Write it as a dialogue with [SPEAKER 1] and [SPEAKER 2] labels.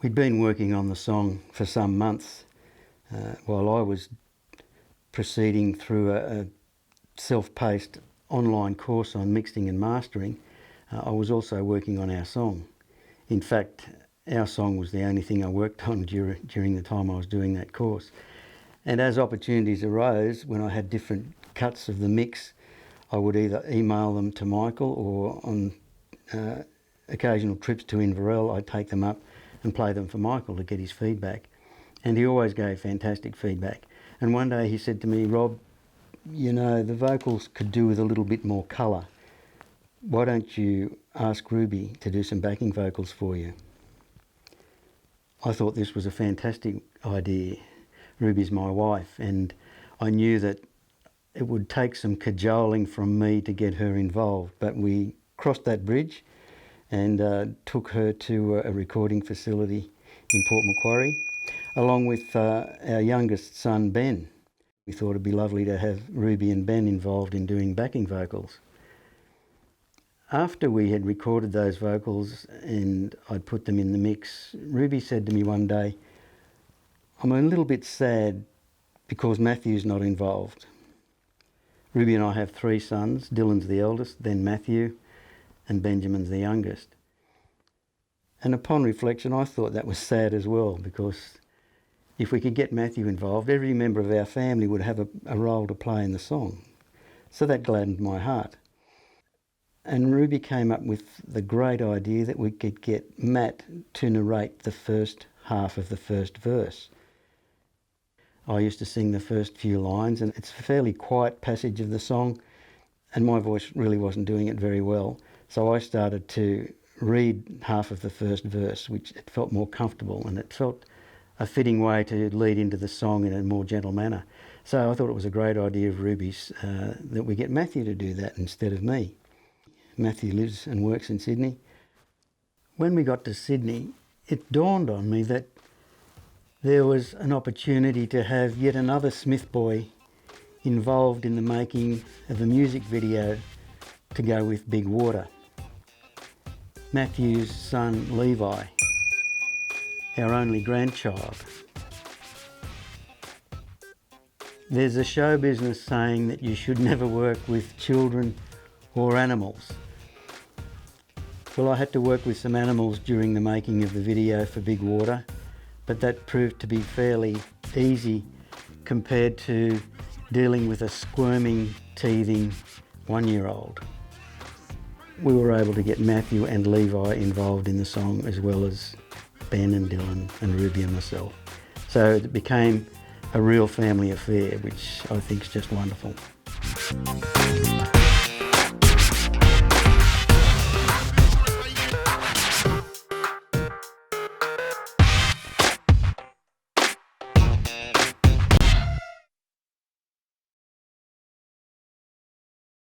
[SPEAKER 1] We'd been working on the song for some months while I was proceeding through a self-paced online course on mixing and mastering. I was also working on our song. In fact, our song was the only thing I worked on during the time I was doing that course. And as opportunities arose, when I had different cuts of the mix, I would either email them to Michael, or on occasional trips to Inverell, I'd take them up and play them for Michael to get his feedback. And he always gave fantastic feedback. And one day he said to me, "Rob, you know, the vocals could do with a little bit more colour. Why don't you ask Ruby to do some backing vocals for you?" I thought this was a fantastic idea. Ruby's my wife, and I knew that it would take some cajoling from me to get her involved, but we crossed that bridge and took her to a recording facility in Port Macquarie, along with our youngest son, Ben. We thought it'd be lovely to have Ruby and Ben involved in doing backing vocals. After we had recorded those vocals and I'd put them in the mix, Ruby said to me one day, "I'm a little bit sad because Matthew's not involved." Ruby and I have 3 sons. Dylan's the eldest, then Matthew, and Benjamin's the youngest. And upon reflection, I thought that was sad as well, because if we could get Matthew involved, every member of our family would have a role to play in the song. So that gladdened my heart. And Ruby came up with the great idea that we could get Matt to narrate the first half of the first verse. I used to sing the first few lines, and it's a fairly quiet passage of the song, and my voice really wasn't doing it very well. So I started to read half of the first verse, which it felt more comfortable, and it felt a fitting way to lead into the song in a more gentle manner. So I thought it was a great idea of Ruby's that we get Matthew to do that instead of me. Matthew lives and works in Sydney. When we got to Sydney, it dawned on me that there was an opportunity to have yet another Smith boy involved in the making of a music video to go with Big Water. Matthew's son Levi, our only grandchild. There's a show business saying that you should never work with children or animals. Well, I had to work with some animals during the making of the video for Big Water, but that proved to be fairly easy compared to dealing with a squirming, teething 1-year-old. We were able to get Matthew and Levi involved in the song, as well as Ben and Dylan and Ruby and myself. So it became a real family affair, which I think is just wonderful.